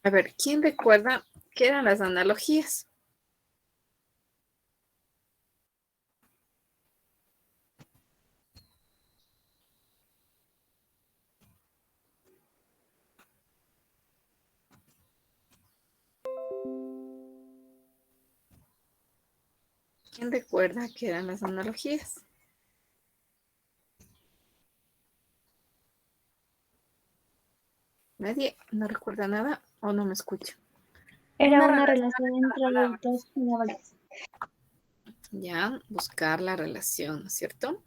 A ver, ¿quién recuerda qué eran las analogías? ¿Quién recuerda qué eran las analogías? ¿Nadie no recuerda nada o no me escucha? Era Una una relación relación entre entre palabras. dos palabras. Ya, buscar la relación, ¿cierto?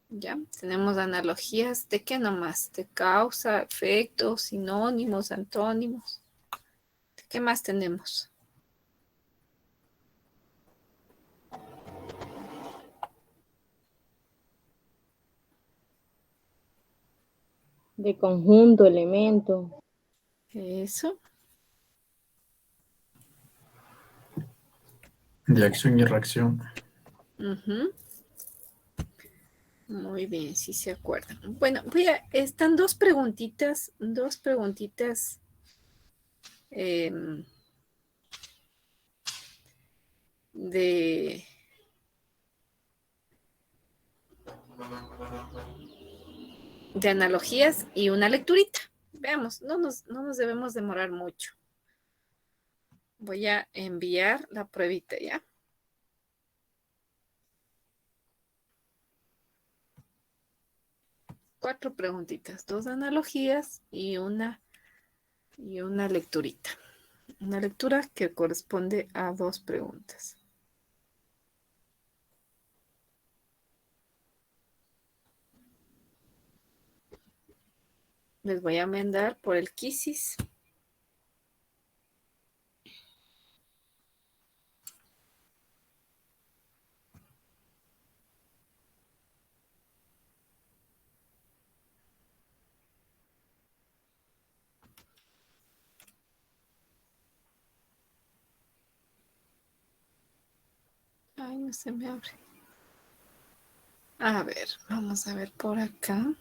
Ya, tenemos analogías de qué nomás, de causa, efecto, sinónimos, antónimos. ¿De qué más tenemos? De conjunto, elemento. Eso. De acción y reacción. Ujú. Muy bien, sí se acuerdan. Bueno, están dos preguntitas em, de, de analogías y una lecturita. Veamos, no nos debemos demorar mucho. Voy a enviar la pruebita, ¿ya? Cuatro preguntitas, dos analogías y una lecturita. Una lectura que corresponde a dos preguntas. Les voy a mandar por el Quisis. Ay, no se me abre. A ver, vamos a ver por acá.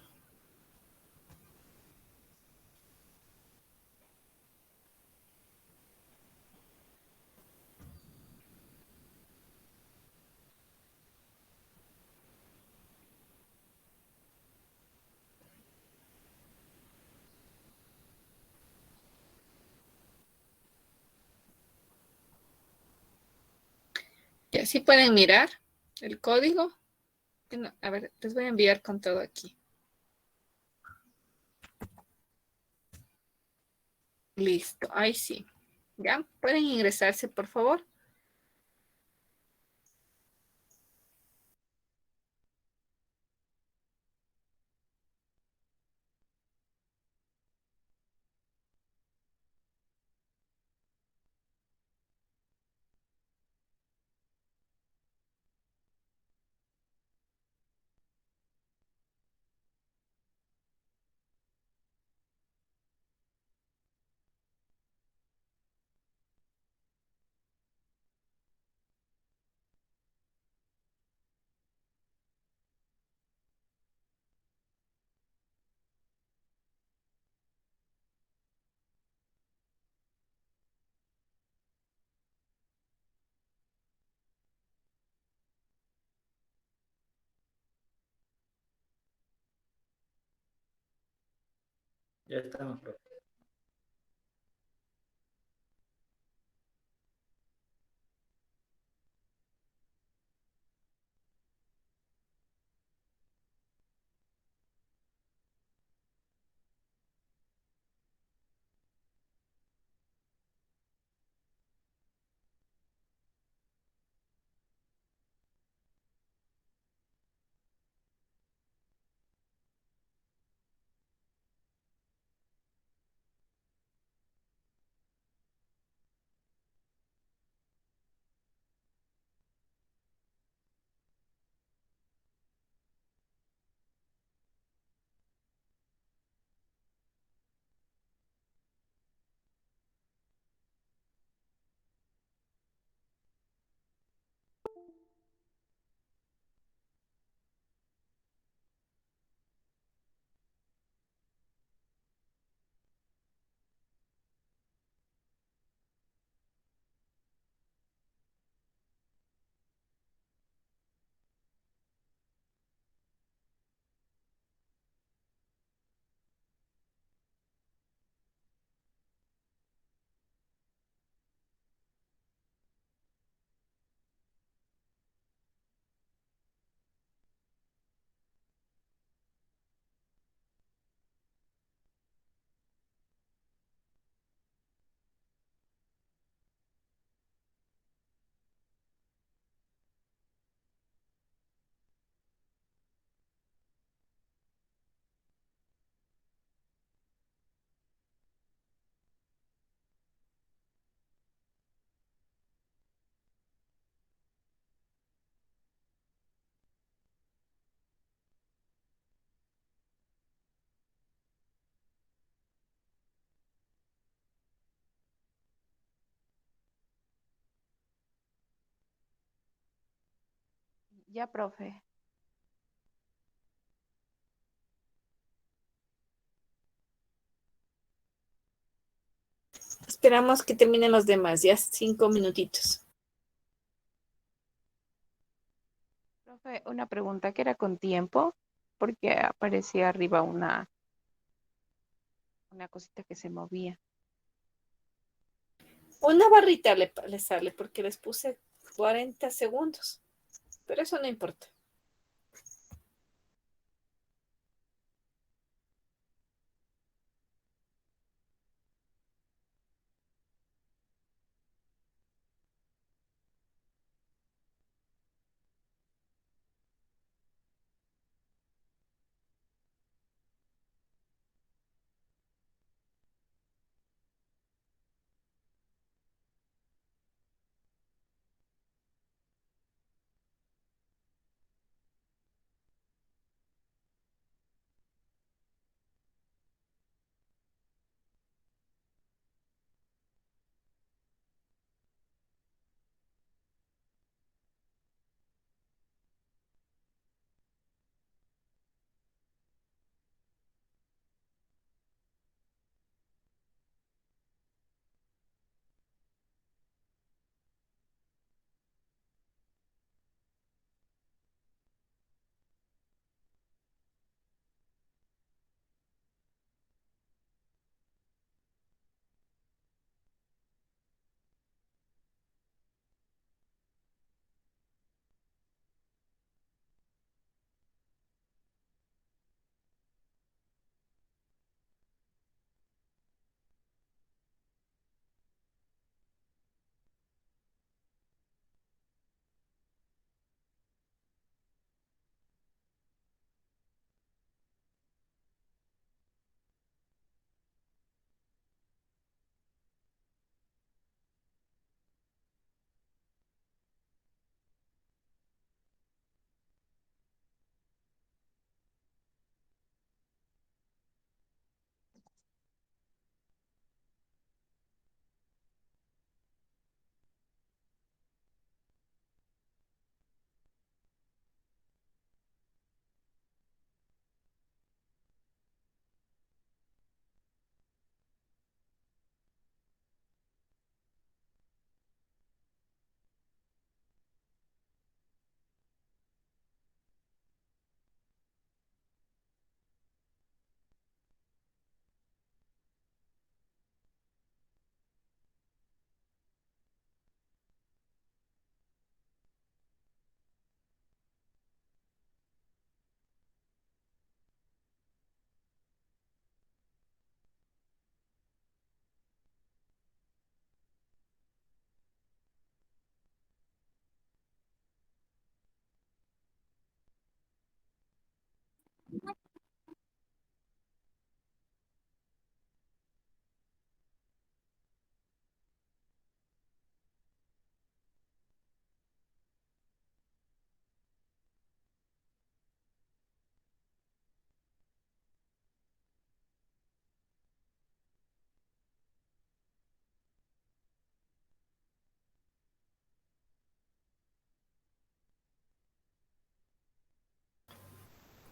Y así pueden mirar el código. Bueno, a ver, les voy a enviar con todo aquí. Listo, ahí sí. ¿Ya? ¿Pueden ingresarse, por favor? Ya estamos, profe. Ya, profe. Esperamos que terminen los demás, ya 5 minutitos. Profe, una pregunta que era con tiempo, porque aparecía arriba una cosita que se movía. Una barrita le sale porque les puse 40 segundos, pero eso no importa.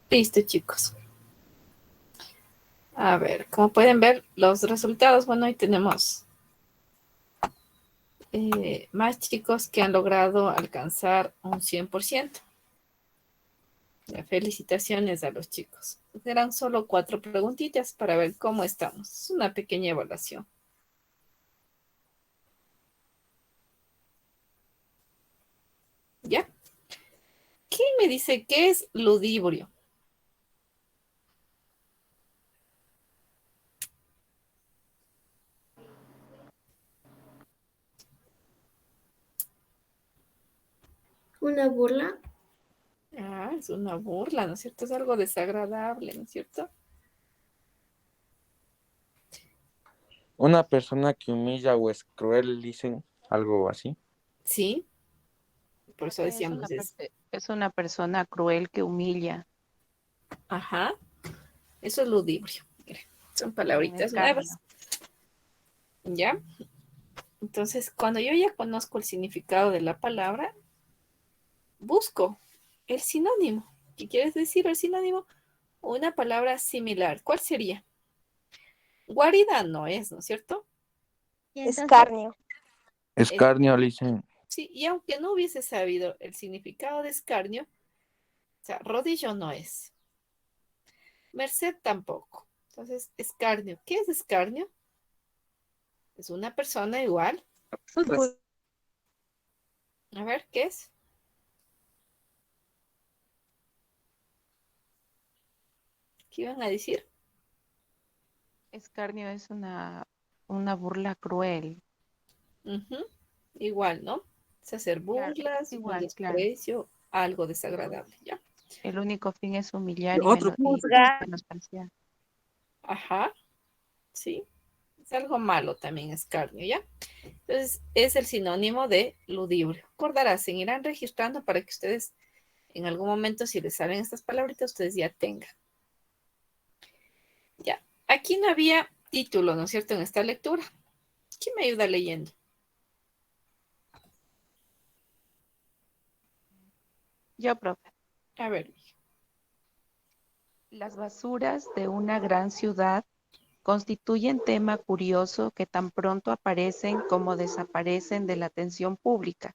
Listo, chicos. A ver, como pueden ver los resultados, bueno, ahí tenemos más chicos que han logrado alcanzar un 100%. Ya, felicitaciones a los chicos. Serán solo 4 preguntitas para ver cómo estamos. Es una pequeña evaluación. ¿Ya? ¿Quién me dice qué es ludibrio? Una burla, Ah, es una burla, ¿no es cierto? Es algo desagradable, ¿no es cierto? Una persona que humilla o es cruel, dicen algo así. Sí, por eso Profe, decíamos es, es una persona cruel que humilla ajá, eso es ludibrio. Miren, son en palabritas nuevas, escarnio. ¿ya? Entonces, cuando yo ya conozco el significado de la palabra, busco el sinónimo. ¿Qué quieres decir el sinónimo? Una palabra similar. ¿Cuál sería? Guarida no es, ¿no es cierto? Y entonces, Escarnio. Escarnio, le dicen. Sí, y aunque no hubiese sabido el significado de escarnio, o sea, rodillo no es. Merced tampoco. Entonces, escarnio. ¿Qué es escarnio? Es una persona igual. Fútbol. A ver, ¿qué es? ¿Qué iban a decir? Escarnio es una burla cruel. Ujú. Igual, ¿no? Es hacer Claro, burlas, un igual, claro. desprecio, algo desagradable, ¿ya? El único fin es humillar y Juzgar. menospreciar. Ajá, sí. Es algo malo también, escarnio, ¿ya? Entonces, es el sinónimo de ludibrio. Acordarás, se irán registrando para que ustedes, en algún momento, si les salen estas palabritas, ustedes ya tengan. Ya. Aquí no había título, ¿no es cierto?, en esta lectura. ¿Quién me ayuda leyendo? Yo, profe. A ver, Las basuras de una gran ciudad constituyen tema curioso que tan pronto aparecen como desaparecen de la atención pública,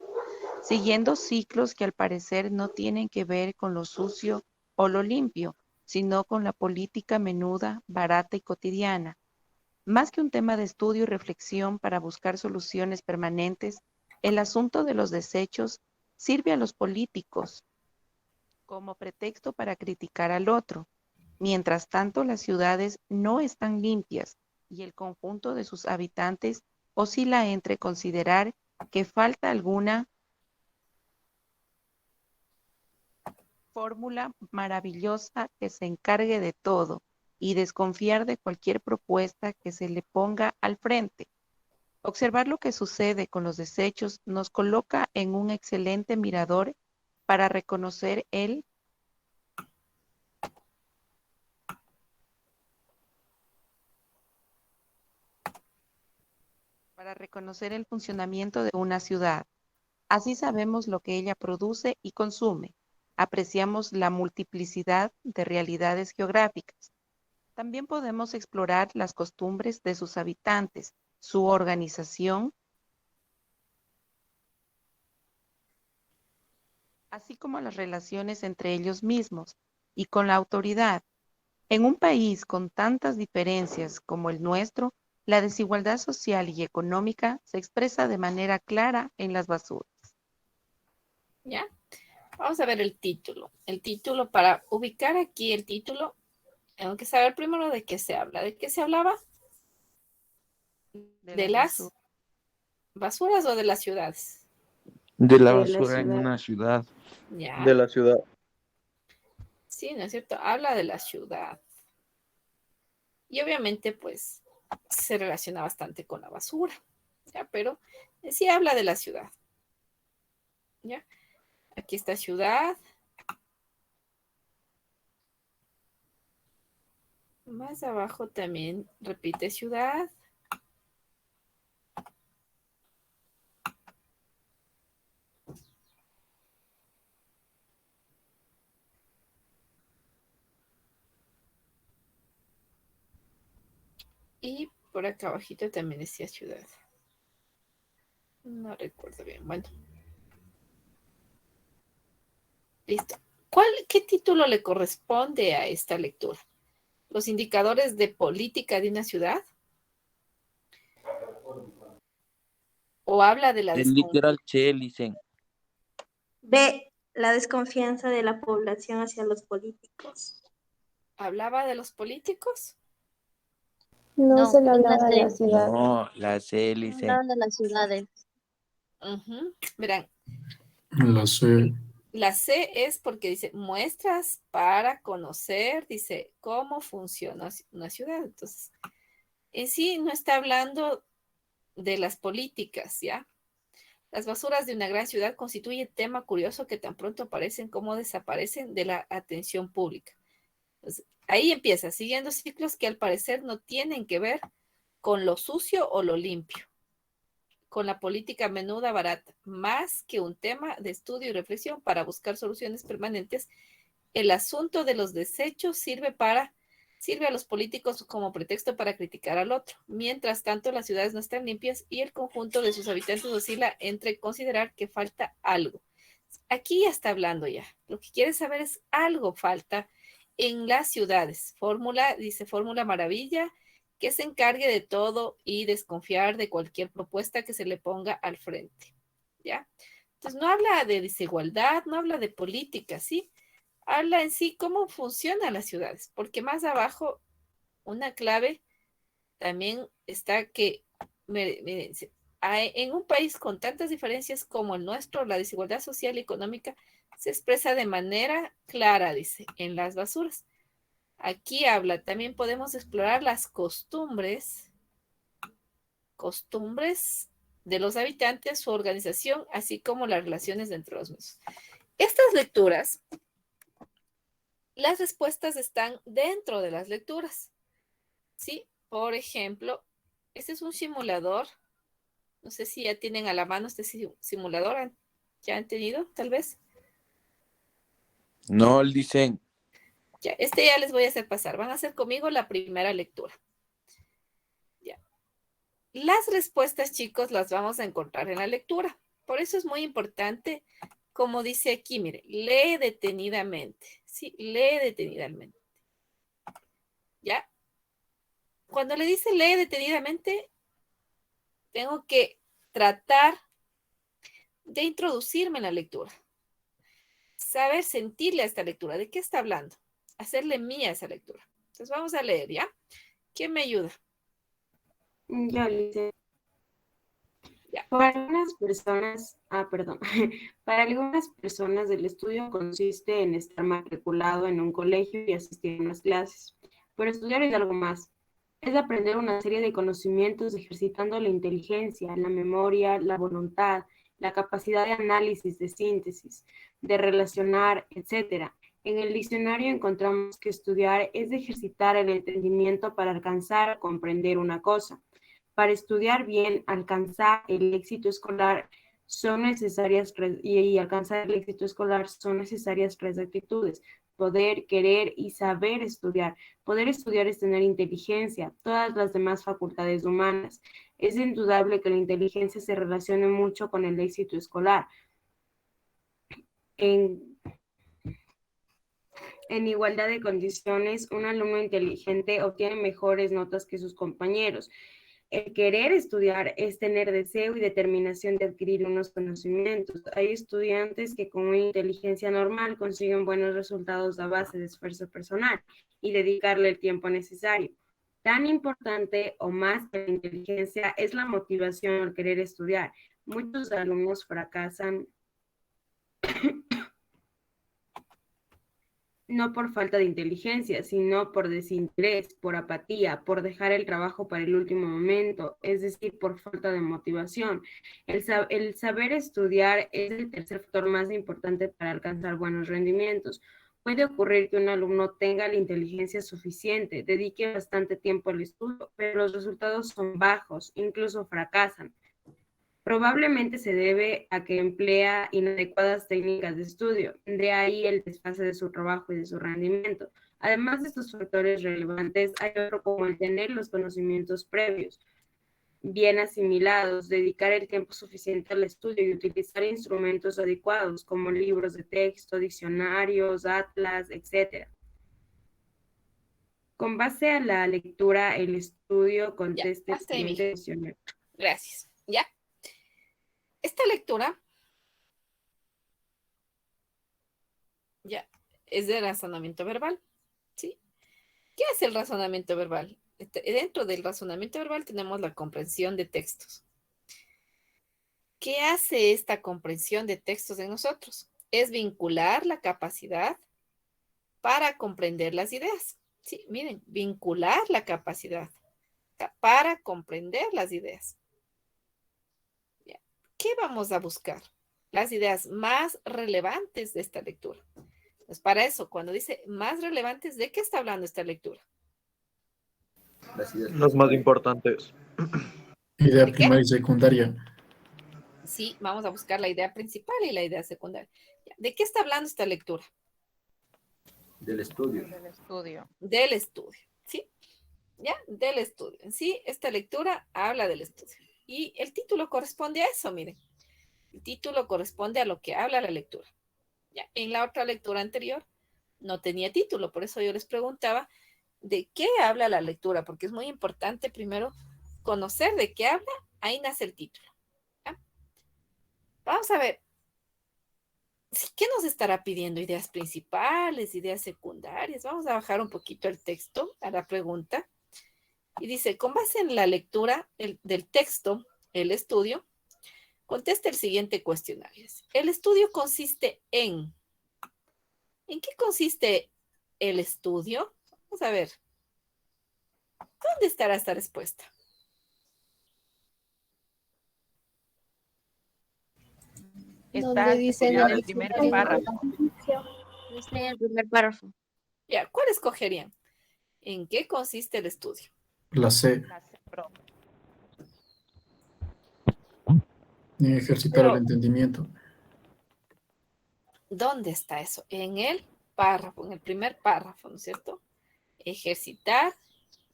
siguiendo ciclos que al parecer no tienen que ver con lo sucio o lo limpio, sino con la política menuda, barata y cotidiana. Más que un tema de estudio y reflexión para buscar soluciones permanentes, el asunto de los desechos sirve a los políticos como pretexto para criticar al otro. Mientras tanto, las ciudades no están limpias y el conjunto de sus habitantes oscila entre considerar que falta alguna fórmula maravillosa que se encargue de todo y desconfiar de cualquier propuesta que se le ponga al frente. Observar lo que sucede con los desechos nos coloca en un excelente mirador para reconocer el funcionamiento de una ciudad. Así sabemos lo que ella produce y consume. Apreciamos la multiplicidad de realidades geográficas. También podemos explorar las costumbres de sus habitantes, su organización, así como las relaciones entre ellos mismos y con la autoridad. En un país con tantas diferencias como el nuestro, la desigualdad social y económica se expresa de manera clara en las basuras. ¿ya? Vamos a ver el título. El título, para ubicar aquí el título, tengo que saber primero de qué se habla. ¿De qué se hablaba? ¿De las basuras o de las ciudades? De la De la basura en ciudad. una ciudad. Ya, De la ciudad. sí, ¿no es cierto? Habla de la ciudad. Y obviamente, pues, se relaciona bastante con la basura, ¿ya? Pero sí habla de la ciudad, ¿ya? Aquí está ciudad. Más abajo también repite ciudad. Y por acá abajito también decía ciudad. No recuerdo bien. Bueno. Listo. ¿Qué título le corresponde a esta lectura? ¿Los indicadores de política de una ciudad? ¿O habla de la El literal che, le dicen. B. La desconfianza de la población hacia los políticos. ¿Hablaba de los políticos? No no, se le es la hablaba de la C. ciudad. No, la C, le dicen. Hablaban de las ciudades. Ujú. Verán, La C. la C es porque dice muestras para conocer, dice cómo funciona una ciudad. Entonces, en sí no está hablando de las políticas, ¿ya? Las basuras de una gran ciudad constituyen tema curioso que tan pronto aparecen como desaparecen de la atención pública. Entonces, ahí empieza, siguiendo ciclos que al parecer no tienen que ver con lo sucio o lo limpio. con la política menuda barata, más que un tema de estudio y reflexión para buscar soluciones permanentes. El asunto de los desechos sirve a los políticos como pretexto para criticar al otro. Mientras tanto, las ciudades no están limpias y el conjunto de sus habitantes oscila entre considerar que falta algo. Aquí ya está hablando ya. Lo que quiere saber es algo falta en las ciudades. Dice fórmula maravilla, que se encargue de todo y desconfiar de cualquier propuesta que se le ponga al frente. ¿Ya? Entonces no habla de desigualdad, no habla de política, ¿sí? Habla en sí cómo funcionan las ciudades, porque más abajo una clave también está que miren, en un país con tantas diferencias como el nuestro, la desigualdad social y económica se expresa de manera clara, dice, en las basuras. Aquí habla, también podemos explorar las costumbres de los habitantes, su organización, así como las relaciones entre los mismos. Estas lecturas, las respuestas están dentro de las lecturas, ¿sí? Por ejemplo, este es un simulador. No sé si ya tienen a la mano este simulador. ¿Ya han tenido, tal vez? No, dicen. Ya, ya les voy a hacer pasar. Van a hacer conmigo la primera lectura. Ya. Las respuestas, chicos, las vamos a encontrar en la lectura. Por eso es muy importante, como dice aquí, mire, lee detenidamente. Sí, lee detenidamente. ¿Ya? Cuando le dice lee detenidamente, tengo que tratar de introducirme en la lectura. Saber sentirle a esta lectura. ¿De qué está hablando? Hacerle mía esa lectura. Entonces vamos a leer, ¿ya? ¿Quién me ayuda? Yo, Lice. Ya. Para algunas personas, para algunas personas el estudio consiste en estar matriculado en un colegio y asistir a unas clases. Pero estudiar es algo más. Es aprender una serie de conocimientos ejercitando la inteligencia, la memoria, la voluntad, la capacidad de análisis, de síntesis, de relacionar, etc. En el diccionario encontramos que estudiar es ejercitar el entendimiento para alcanzar a comprender una cosa. Para estudiar bien, alcanzar el éxito escolar son necesarias alcanzar el éxito escolar son necesarias tres actitudes: poder, querer y saber estudiar. Poder estudiar es tener inteligencia, todas las demás facultades humanas. Es indudable que la inteligencia se relaciona mucho con el éxito escolar. En igualdad de condiciones, un alumno inteligente obtiene mejores notas que sus compañeros. El querer estudiar es tener deseo y determinación de adquirir unos conocimientos. Hay estudiantes que con una inteligencia normal consiguen buenos resultados a base de esfuerzo personal y dedicarle el tiempo necesario. Tan importante o más que la inteligencia es la motivación al querer estudiar. Muchos alumnos fracasan no por falta de inteligencia, sino por desinterés, por apatía, por dejar el trabajo para el último momento, es decir, por falta de motivación. El saber estudiar es el tercer factor más importante para alcanzar buenos rendimientos. Puede ocurrir que un alumno tenga la inteligencia suficiente, dedique bastante tiempo al estudio, pero los resultados son bajos, incluso fracasan. Probablemente se debe a que emplea inadecuadas técnicas de estudio, de ahí el desfase de su trabajo y de su rendimiento. Además de estos factores relevantes, hay otro como el tener los conocimientos previos bien asimilados, dedicar el tiempo suficiente al estudio y utilizar instrumentos adecuados como libros de texto, diccionarios, atlas, etc. Con base a la lectura, el estudio conteste el siguiente cuestionario. Gracias. ¿Ya? Esta lectura ya es de razonamiento verbal, ¿sí? ¿Qué es el razonamiento verbal? Dentro del razonamiento verbal tenemos la comprensión de textos. ¿Qué hace esta comprensión de textos en nosotros? Es vincular la capacidad para comprender las ideas. Sí, miren, vincular la capacidad para comprender las ideas. ¿Qué vamos a buscar? Las ideas más relevantes de esta lectura. Pues para eso, cuando dice más relevantes, ¿de qué está hablando esta lectura? Las más importantes. Idea primaria y secundaria. Sí, vamos a buscar la idea principal y la idea secundaria. Ya, ¿de qué está hablando esta lectura? Del estudio. Del estudio. Del estudio, ¿sí? ¿Ya? Del estudio. En sí, esta lectura habla del estudio. Y el título corresponde a eso, miren. El título corresponde a lo que habla la lectura. ¿Ya? En la otra lectura anterior no tenía título, por eso yo les preguntaba de qué habla la lectura, porque es muy importante primero conocer de qué habla, ahí nace el título. ¿Ya? Vamos a ver, ¿qué nos estará pidiendo? Ideas principales, ideas secundarias. Vamos a bajar un poquito el texto a la pregunta. Y dice, con base en la lectura del texto, el estudio, contesta el siguiente cuestionario. El estudio consiste en... ¿En qué consiste el estudio? Vamos a ver. ¿Dónde estará esta respuesta? Está Donde dice en el primer párrafo. Está en el primer párrafo. Ya, ¿cuál escogerían? ¿En qué consiste el estudio? La C. La C, profe. En ejercitar Pero- el entendimiento. ¿Dónde está eso? En el párrafo, en el primer párrafo, ¿no es cierto? Ejercitar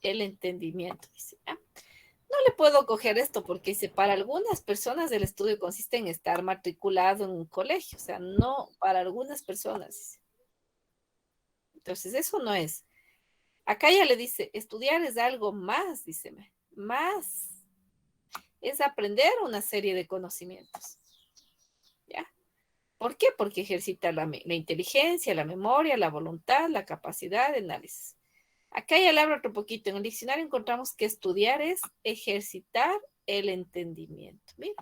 el entendimiento, dice. ¿Ya? No le puedo coger esto porque dice, para algunas personas el estudio consiste en estar matriculado en un colegio, o sea, no para algunas personas. Dice. Entonces, eso no es. Acá ya le dice, estudiar es algo más, dice, más. Es aprender una serie de conocimientos. ¿Ya? ¿Por qué? Porque ejercita la inteligencia, la memoria, la voluntad, la capacidad de análisis. Acá ya le abro otro poquito. En el diccionario encontramos que estudiar es ejercitar el entendimiento. Mira,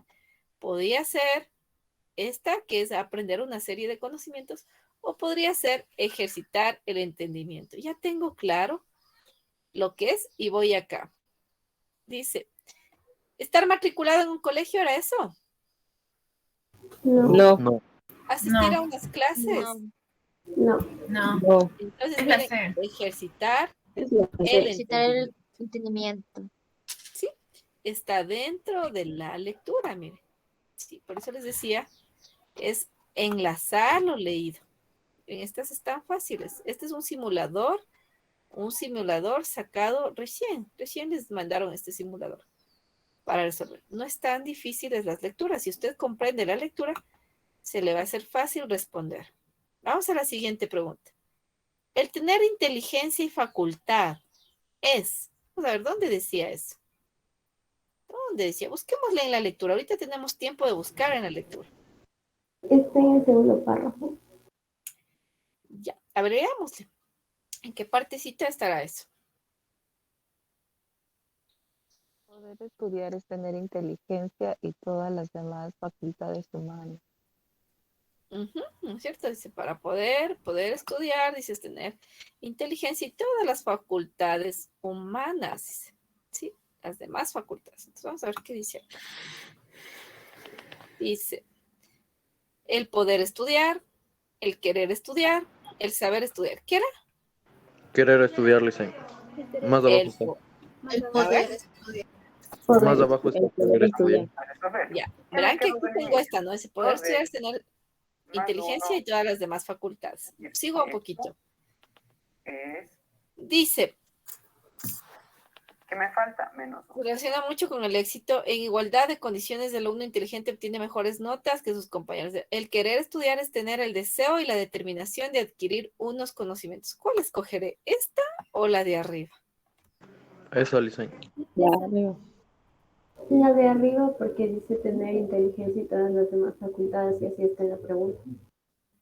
podría ser esta, que es aprender una serie de conocimientos, o podría ser ejercitar el entendimiento. Ya tengo claro lo que es y voy acá. Dice, ¿estar matriculado en un colegio era eso? No, No. ¿Asistir No. a unas clases? No. No. Entonces, Es la miren, C. ejercitar Es la el Ejercitar el entendimiento. entendimiento. ¿Sí? Está dentro de la lectura, miren. Sí, por eso les decía, es enlazar lo leído. En estas están fáciles. Este es un simulador sacado recién les mandaron este simulador para resolver. No es tan difíciles las lecturas. Si usted comprende la lectura, se le va a hacer fácil responder. Vamos a la siguiente pregunta. El tener inteligencia y facultad es... Vamos a ver, ¿dónde decía eso? ¿Dónde decía? Busquémosle en la lectura. Ahorita tenemos tiempo de buscar en la lectura. está en el segundo párrafo. Ya, a ver, veámosle. ¿En qué partecita estará eso? Poder estudiar es tener inteligencia y todas las demás facultades humanas. ¿No es cierto? Dice, para poder estudiar, dices, tener inteligencia y todas las facultades humanas, dice, ¿sí? Las demás facultades. Entonces, vamos a ver qué dice acá. Dice, el poder estudiar, el querer estudiar, el saber estudiar. ¿Qué era? Querer estudiar, Licen. Más abajo está. El A poder ver, Más abajo está querer estudiar. ya. Verán que aquí tengo esta, ¿no? Ese poder estudiar es tener inteligencia y todas las demás facultades. Sigo un poquito. Dice, que me falta menos. relaciona mucho con el éxito. En igualdad de condiciones, el alumno inteligente obtiene mejores notas que sus compañeros. El querer estudiar es tener el deseo y la determinación de adquirir unos conocimientos. ¿Cuál escogeré? ¿Esta o la de arriba? Eso, Licen. La de arriba porque dice tener inteligencia y todas las demás facultades y así está en la pregunta.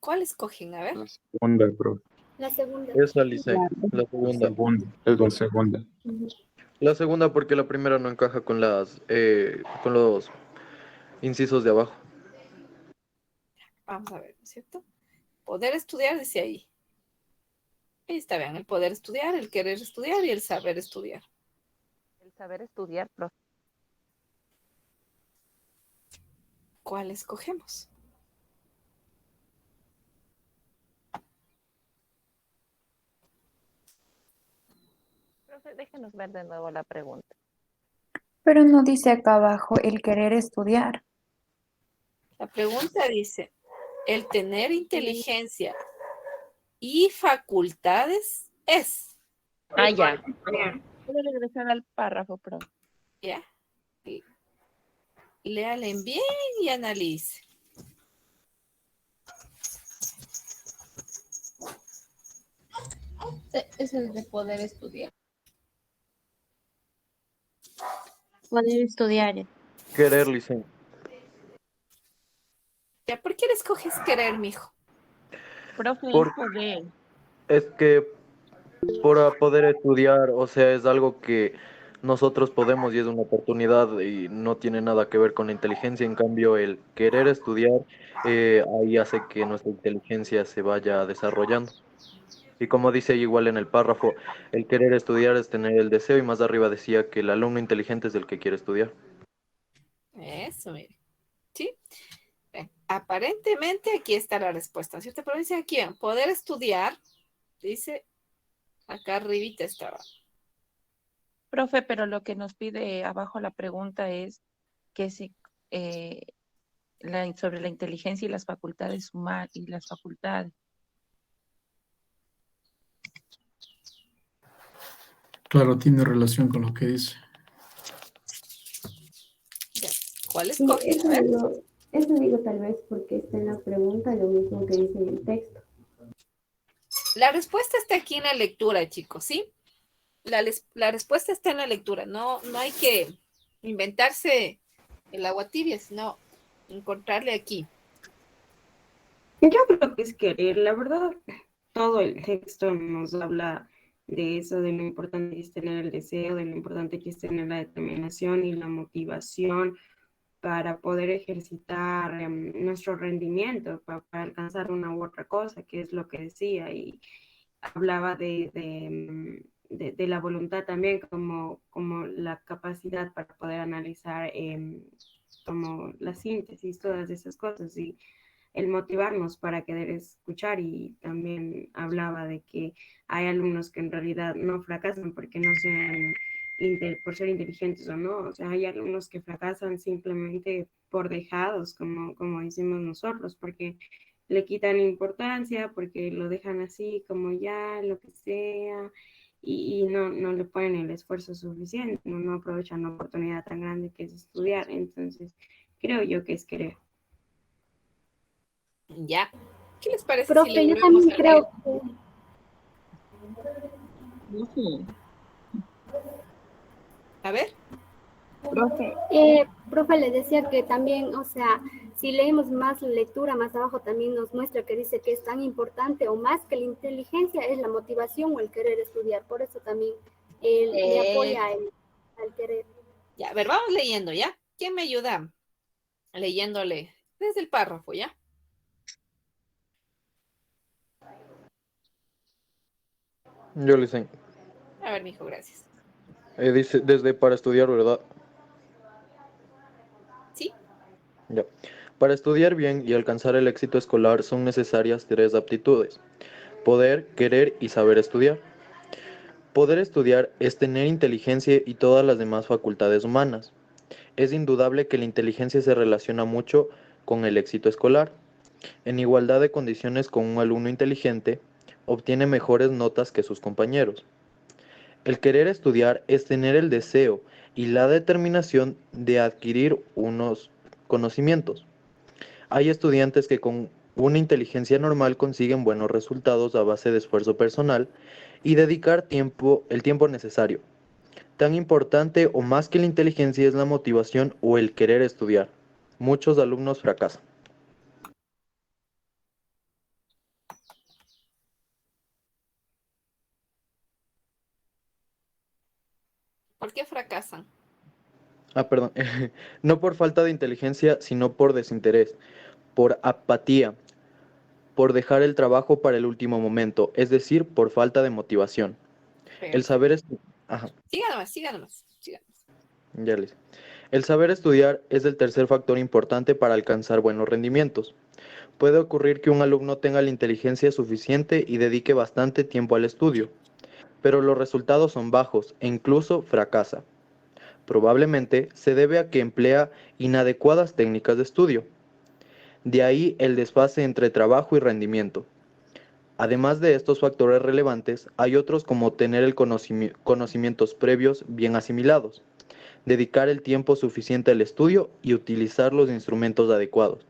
¿Cuál escogen? A ver. La segunda, profe. La segunda. Esa, Licen. La La segunda. segunda. Es la segunda. La segunda porque la primera no encaja con con los incisos de abajo. Vamos a ver, ¿no es cierto? Poder estudiar, dice ahí. Ahí está, vean, el poder estudiar, el querer estudiar y el saber estudiar. El saber estudiar, profe. ¿Cuál escogemos? Profe, déjenos ver de nuevo la pregunta. Pero no dice acá abajo el querer estudiar. La pregunta dice, ¿el tener inteligencia y facultades es? Ya. Puedo regresar al párrafo, pero ¿Ya? Léalen bien y analice. Es el de poder estudiar. Poder estudiar. Querer, Licen. ¿Ya? ¿Por qué le escoges querer, mijo? profe, Por- es poder. Es que para poder estudiar, o sea, es algo que nosotros podemos y es una oportunidad y no tiene nada que ver con la inteligencia. En cambio, el querer estudiar, ahí hace que nuestra inteligencia se vaya desarrollando. Y como dice igual en el párrafo, el querer estudiar es tener el deseo y más arriba decía que el alumno inteligente es el que quiere estudiar. Eso, mire. ¿Sí? Aparentemente aquí está la respuesta, ¿cierto? Pero dice aquí, poder estudiar, dice, acá arribita estaba. Profe, pero lo que nos pide abajo la pregunta es que si sobre la inteligencia y las facultades humanas y las facultades. Claro, tiene relación con lo que dice. Ya. ¿Cuál Sí, escoges? A ver. eso digo tal vez porque está en la pregunta lo mismo que dice en el texto. La respuesta está aquí en la lectura, chicos, ¿sí? La respuesta está en la lectura. No hay que inventarse el agua tibia, sino encontrarle aquí. Yo creo que es querer, la verdad, todo el texto nos habla de eso, de lo importante que es tener el deseo, de lo importante que es tener la determinación y la motivación para poder ejercitar nuestro rendimiento, para alcanzar una u otra cosa, que es lo que decía, y hablaba de la voluntad también como la capacidad para poder analizar como la síntesis, todas esas cosas, y el motivarnos para querer escuchar. Y también hablaba de que hay alumnos que en realidad no fracasan porque no sean por ser inteligentes o no, o sea, hay alumnos que fracasan simplemente por dejados, como decimos nosotros, porque le quitan importancia, porque lo dejan así como ya, lo que sea, y no le ponen el esfuerzo suficiente, no aprovechan la oportunidad tan grande que es estudiar. Entonces, creo yo que es querer. Ya. ¿Qué les parece si Profe, le yo volvemos también a leer? creo que, A ver. Profe, profe, le decía que también, o sea, si leemos más la lectura, más abajo también nos muestra que dice que es tan importante o más que la inteligencia es la motivación o el querer estudiar. Por eso también le apoya al querer. Ya, a ver, vamos leyendo, ¿ya? ¿Quién me ayuda? Leyéndole desde el párrafo, ¿ya? Yo Licen. A ver, mijo, gracias. Dice, desde para estudiar, ¿verdad? ¿Sí? Ya. Para estudiar bien y alcanzar el éxito escolar son necesarias 3 aptitudes: poder, querer y saber estudiar. Poder estudiar es tener inteligencia y todas las demás facultades humanas. Es indudable que la inteligencia se relaciona mucho con el éxito escolar. En igualdad de condiciones con un alumno inteligente, obtiene mejores notas que sus compañeros. El querer estudiar es tener el deseo y la determinación de adquirir unos conocimientos. Hay estudiantes que con una inteligencia normal consiguen buenos resultados a base de esfuerzo personal y dedicar el tiempo necesario. Tan importante o más que la inteligencia es la motivación o el querer estudiar. Muchos alumnos fracasan. ¿Por qué fracasan? Perdón. No por falta de inteligencia, sino por desinterés, por apatía, por dejar el trabajo para el último momento, es decir, por falta de motivación. El saber Ajá, Siga nomás, siga nomás, siga nomás. ya les. El saber estudiar es el tercer factor importante para alcanzar buenos rendimientos. Puede ocurrir que un alumno tenga la inteligencia suficiente y dedique bastante tiempo al estudio, pero los resultados son bajos e incluso fracasa. Probablemente se debe a que emplea inadecuadas técnicas de estudio. De ahí el desfase entre trabajo y rendimiento. Además de estos factores relevantes, hay otros como tener el conocimientos previos bien asimilados, dedicar el tiempo suficiente al estudio y utilizar los instrumentos adecuados,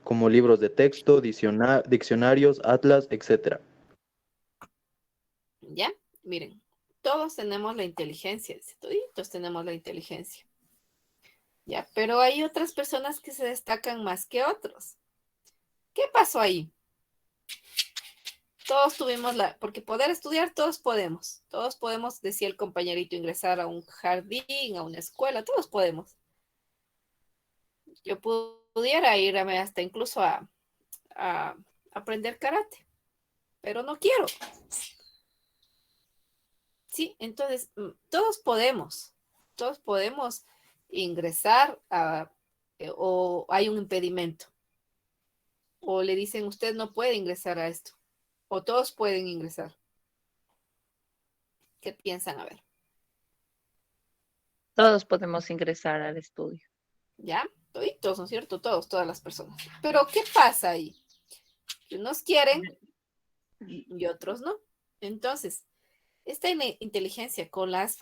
como libros de texto, diccionarios, atlas, etc. ¿Ya? Miren, todos tenemos la inteligencia, toditos tenemos la inteligencia. ¿Ya? Pero hay otras personas que se destacan más que otros. ¿Qué pasó ahí? Todos tuvimos porque poder estudiar, todos podemos, decía el compañerito, ingresar a un jardín, a una escuela, todos podemos. Yo pudiera irme hasta incluso a aprender karate, pero no quiero. Sí, entonces todos podemos ingresar o hay un impedimento, o le dicen usted no puede ingresar a esto, o todos pueden ingresar. ¿Qué piensan? A ver. Todos podemos ingresar al estudio. ¿Ya? Toditos, ¿no es cierto? Todas las personas. Pero ¿qué pasa ahí? Que unos quieren y otros no. Entonces, esta inteligencia con las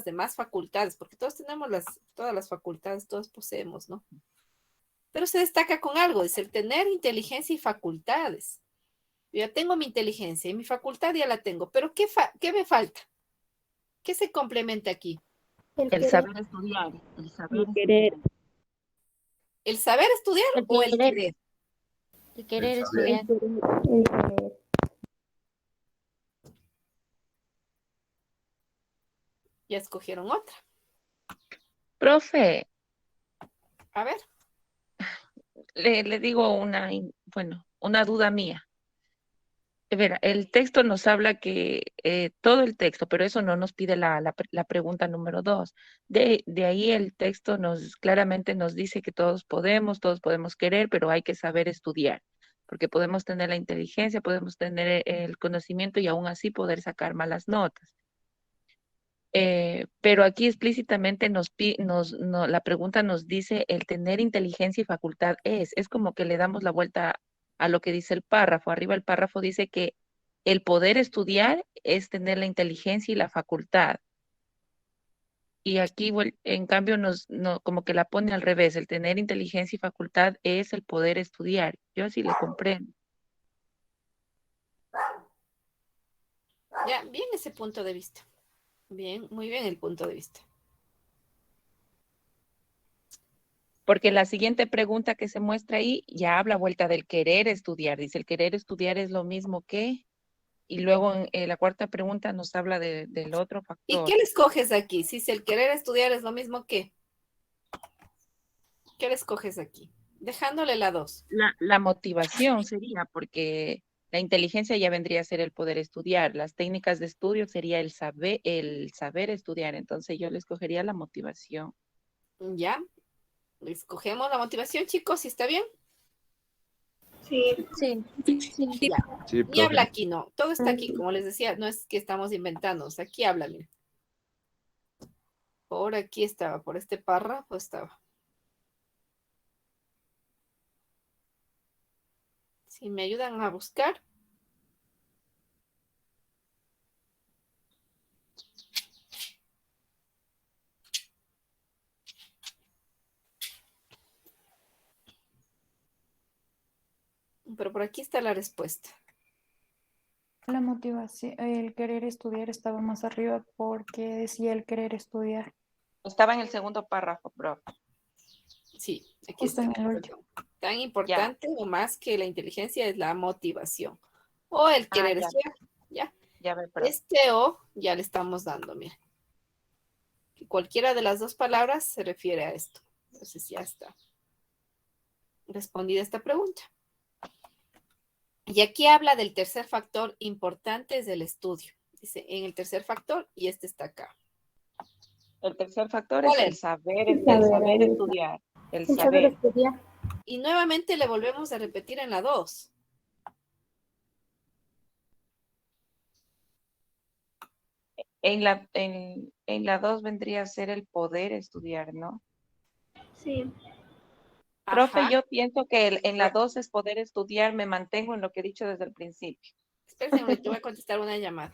demás facultades, porque todos tenemos todas las facultades, todos poseemos, ¿no? Pero se destaca con algo, es el tener inteligencia y facultades. Yo ya tengo mi inteligencia y mi facultad ya la tengo, pero ¿qué me falta? ¿Qué se complementa aquí? El saber estudiar. El querer. ¿El saber estudiar o el querer? El querer El saber. estudiar. El querer. Ya escogieron otra. Profe, A ver. le digo una duda mía. Verá, el texto nos habla que todo el texto, pero eso no nos pide la pregunta número 2. De ahí el texto claramente nos dice que todos podemos querer, pero hay que saber estudiar, porque podemos tener la inteligencia, podemos tener el conocimiento y aún así poder sacar malas notas. Pero aquí explícitamente la pregunta nos dice el tener inteligencia y facultad es como que le damos la vuelta a lo que dice el párrafo. Arriba el párrafo dice que el poder estudiar es tener la inteligencia y la facultad. Y aquí, en cambio, como que la pone al revés. El tener inteligencia y facultad es el poder estudiar. Yo así le comprendo. Ya, bien ese punto de vista. Bien, muy bien el punto de vista. Porque la siguiente pregunta que se muestra ahí ya habla vuelta del querer estudiar. Dice, el querer estudiar es lo mismo que... Y luego en la cuarta pregunta nos habla del otro ¿Y factor. qué le escoges aquí? Si el querer estudiar es lo mismo que... ¿Qué le escoges aquí? Dejándole la 2. La motivación sería, porque la inteligencia ya vendría a ser el poder estudiar. Las técnicas de estudio sería el saber estudiar. Entonces yo le escogería la motivación. ¿Ya? Escogemos la motivación, chicos, ¿sí está bien? Sí. Sí. Ya. Sí, Ni profe. habla aquí, no. Todo está aquí, como les decía, no es que estamos inventando. O sea, aquí habla, mira. Por aquí estaba, por este párrafo estaba. Si me ayudan a buscar. Pero por aquí está la respuesta. La motivación, el querer estudiar estaba más arriba porque decía el querer estudiar. Estaba en el segundo párrafo, profe. Sí, aquí Justo está. en el último. Tan importante o más que la inteligencia es la motivación. O el querer ya. estudiar. Ya. Ya ve, profe. Este o ya le estamos dando, mira. Que cualquiera de las dos palabras se refiere a esto. Entonces ya está respondida esta pregunta. Y aquí habla del tercer factor importante es el estudio. Dice, en el tercer factor, y este está acá. El tercer factor ¿Cuál es el es? saber, El saber estudiar. El saber saber. estudiar. Y nuevamente le volvemos a repetir en la 2. En la 2 vendría a ser el poder estudiar, ¿no? Sí. Profe, Ajá. yo pienso que en la 2 es poder estudiar, me mantengo en lo que he dicho desde el principio. Espérense un momento, voy a contestar una llamada.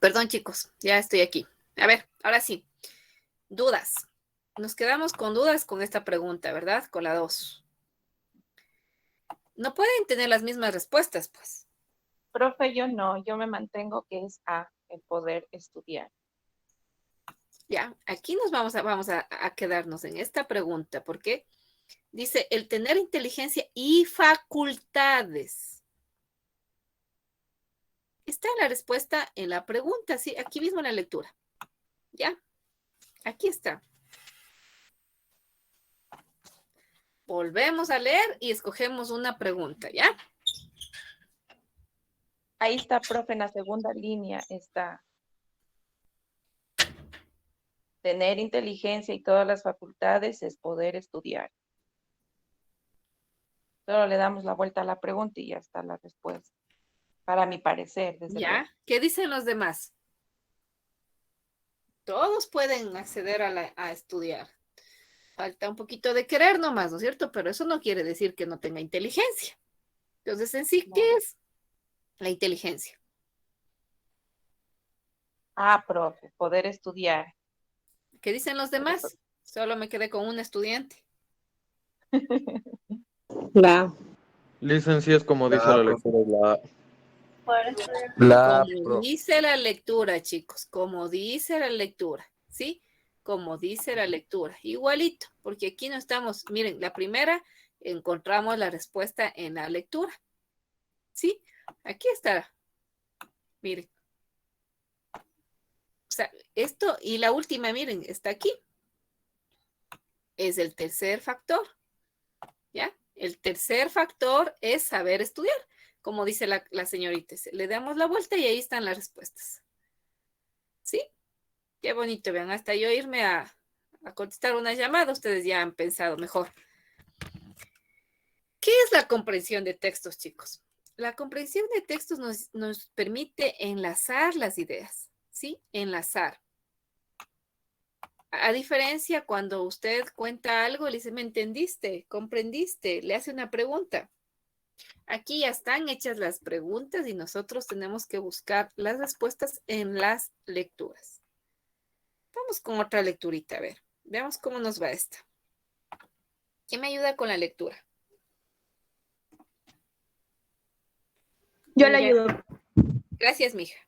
Perdón, chicos, ya estoy aquí. A ver, ahora sí. Dudas. Nos quedamos con dudas con esta pregunta, ¿verdad? Con la 2. No pueden tener las mismas respuestas, pues. Profe, yo no, yo me mantengo que es A, el poder estudiar. Ya, aquí nos vamos a quedarnos en esta pregunta, porque dice el tener inteligencia y facultades. Está la respuesta en la pregunta, sí, aquí mismo en la lectura. Ya, aquí está. Volvemos a leer y escogemos una pregunta, ¿ya? Ahí está, profe, en la segunda línea está. Tener inteligencia y todas las facultades es poder estudiar. Solo le damos la vuelta a la pregunta y ya está la respuesta. Para mi parecer, desde luego. ¿Ya? ¿Qué dicen los demás? Todos pueden acceder a estudiar. Falta un poquito de querer nomás, ¿no es cierto? Pero eso no quiere decir que no tenga inteligencia. Entonces, en sí, ¿qué es la inteligencia? Ah, profe, poder estudiar. ¿Qué dicen los demás? Solo me quedé con un estudiante. La. Licencia es como dice la lectura, Como dice la lectura, chicos, como dice la lectura, ¿sí? Como dice la lectura, igualito, porque aquí no estamos, miren, la primera encontramos la respuesta en la lectura, ¿sí? Aquí está, miren. O sea, esto y la última, miren, está aquí. Es el tercer factor, ¿ya? El tercer factor es saber estudiar, como dice la señorita. Le damos la vuelta y ahí están las respuestas. ¿Sí? Qué bonito, vean, hasta yo irme a contestar una llamada, ustedes ya han pensado mejor. ¿Qué es la comprensión de textos, chicos? La comprensión de textos nos permite enlazar las ideas, ¿sí? Enlazar. A diferencia cuando usted cuenta algo, le dice, ¿me entendiste? ¿Comprendiste? Le hace una pregunta. Aquí ya están hechas las preguntas y nosotros tenemos que buscar las respuestas en las lecturas. Vamos con otra lecturita, a ver. Veamos cómo nos va esta. ¿Quién me ayuda con la lectura? Yo le ayudo. Gracias, mija.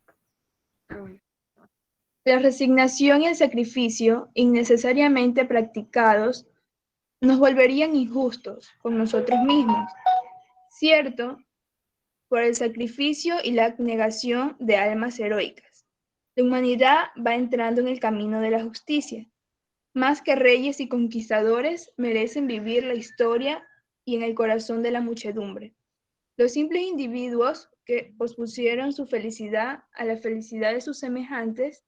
La resignación y el sacrificio innecesariamente practicados nos volverían injustos con nosotros mismos, ¿cierto? Por el sacrificio y la abnegación de almas heroicas. La humanidad va entrando en el camino de la justicia. Más que reyes y conquistadores merecen vivir la historia y en el corazón de la muchedumbre. Los simples individuos que pospusieron su felicidad a la felicidad de sus semejantes,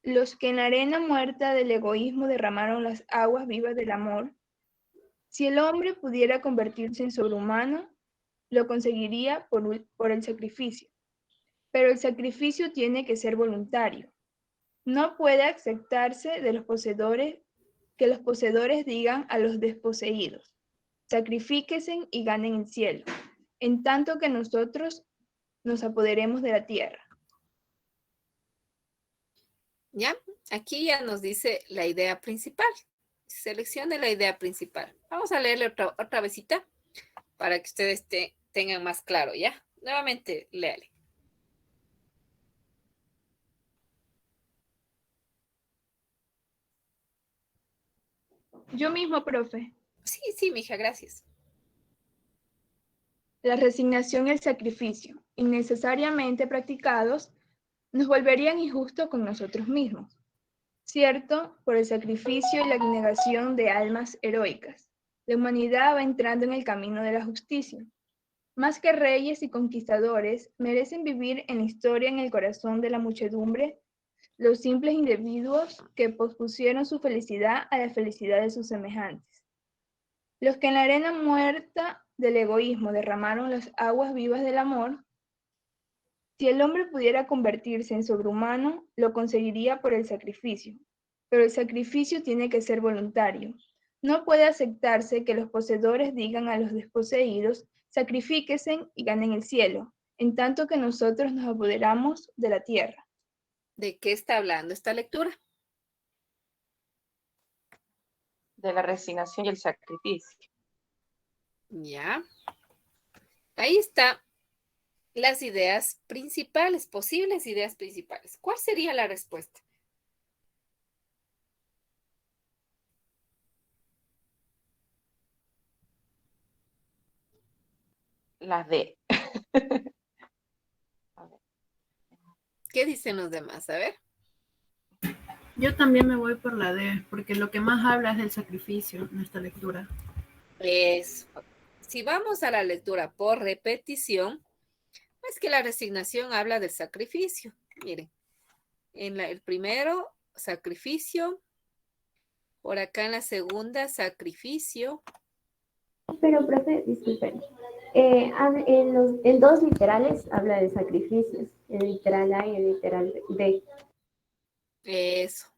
los que en la arena muerta del egoísmo derramaron las aguas vivas del amor. Si el hombre pudiera convertirse en sobrehumano, lo conseguiría por el sacrificio. Pero el sacrificio tiene que ser voluntario. No puede aceptarse de los poseedores que los poseedores digan a los desposeídos: sacrifíquense y ganen el cielo, en tanto que nosotros nos apoderemos de la tierra. ¿Ya? Aquí ya nos dice la idea principal. Seleccione la idea principal. Vamos a leerle otra vezita para que ustedes tengan más claro, ¿ya? Nuevamente, léale. Yo mismo, profe. Sí, mija, gracias. La resignación y el sacrificio, innecesariamente practicados, nos volverían injustos con nosotros mismos, ¿cierto? Por el sacrificio y la abnegación de almas heroicas. La humanidad va entrando en el camino de la justicia. Más que reyes y conquistadores, merecen vivir en la historia en el corazón de la muchedumbre los simples individuos que pospusieron su felicidad a la felicidad de sus semejantes. Los que en la arena muerta del egoísmo derramaron las aguas vivas del amor. Si el hombre pudiera convertirse en sobrehumano, lo conseguiría por el sacrificio. Pero el sacrificio tiene que ser voluntario. No puede aceptarse que los poseedores digan a los desposeídos: sacrifíquense y ganen el cielo, en tanto que nosotros nos apoderamos de la tierra. ¿De qué está hablando esta lectura? De la resignación y el sacrificio. Ya. Ahí está las ideas principales, posibles ideas principales. ¿Cuál sería la respuesta? Las D. ¿Qué dicen los demás? A ver. Yo también me voy por la D, porque lo que más habla es del sacrificio en esta lectura. Si vamos a la lectura por repetición, es que la resignación habla del sacrificio. Miren, el primero, sacrificio. Por acá en la segunda, sacrificio. Pero, profe, disculpen. En dos literales habla de sacrificios, el literal A y el literal B. Eso.